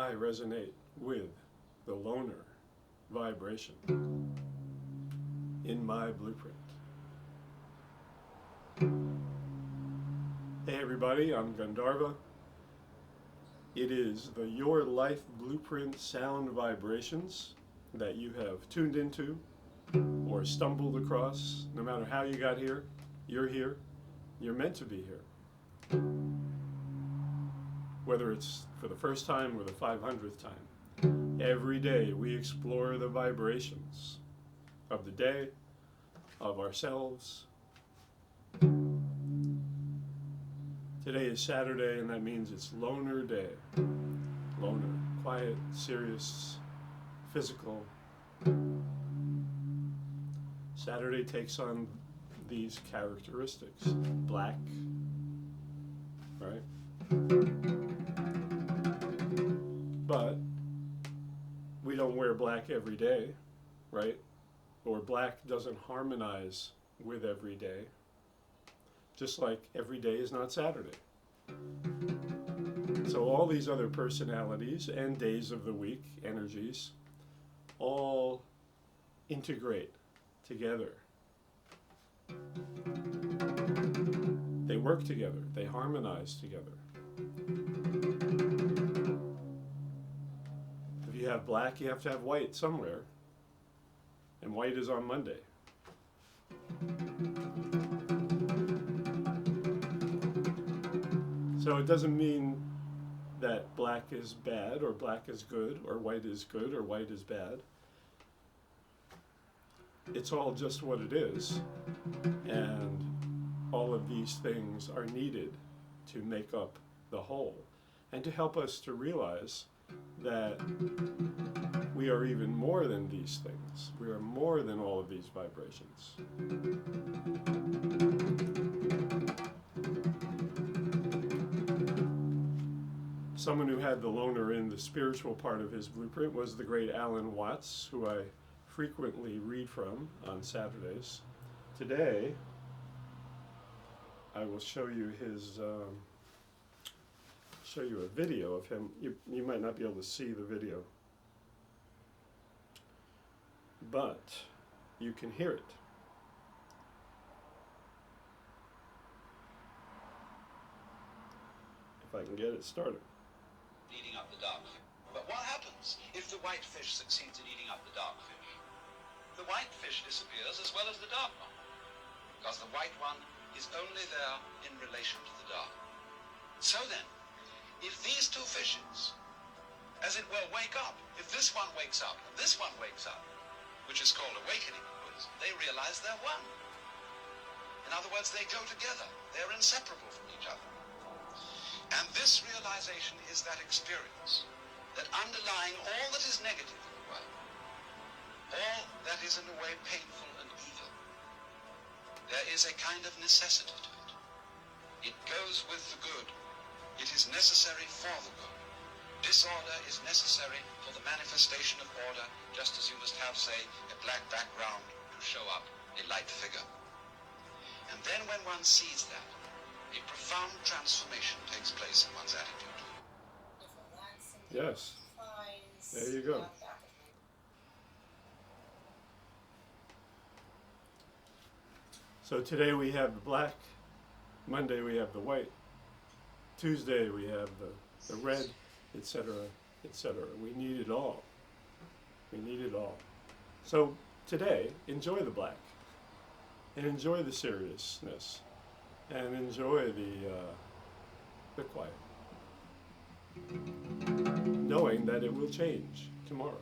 I resonate with the loner vibration in my blueprint. Hey everybody, I'm Gandharva. It is the Your Life Blueprint sound vibrations that you have tuned into or stumbled across. No matter how you got here, you're here. You're meant to be here. Whether it's for the first time or the 500th time. Every day we explore the vibrations of the day, of ourselves. Today is Saturday, and that means it's Loner Day. Loner, quiet, serious, physical. Saturday takes on these characteristics. Black, right? But we don't wear black every day, right? Or black doesn't harmonize with every day. Just like every day is not Saturday. So all these other personalities and days of the week, energies, all integrate together. They work together, they harmonize together. If you have black, you have to have white somewhere. And white is on Monday. So it doesn't mean that black is bad, or black is good, or white is good, or white is bad. It's all just what it is. And all of these things are needed to make up the whole, and to help us to realize that we are even more than these things. We are more than all of these vibrations. Someone who had the loner in the spiritual part of his blueprint was the great Alan Watts, who I frequently read from on Saturdays. Today, I will show you his, show you a video of him. You might not be able to see the video, but you can hear it. If I can get it started. Eating up the dark fish. But what happens if the white fish succeeds in eating up the dark fish? The white fish disappears as well as the dark one, because the white one is only there in relation to the dark. So then, if these two fishes, as it were, wake up, if this one wakes up and this one wakes up, which is called awakening in Buddhism, they realize they're one. In other words, they go together. They're inseparable from each other. And this realization is that experience, that underlying all that is negative in the world, all that is in a way painful and evil, there is a kind of necessity to it. It goes with the good. It is necessary for the good. Disorder is necessary for the manifestation of order, just as you must have, say, a black background to show up a light figure. And then when one sees that, a profound transformation takes place in one's attitude. Yes. There you go. So today we have the black, Monday we have the white, Tuesday we have the red, etc., etc. We need it all. We need it all. So today, enjoy the black, and enjoy the seriousness, and enjoy the quiet, knowing that it will change tomorrow.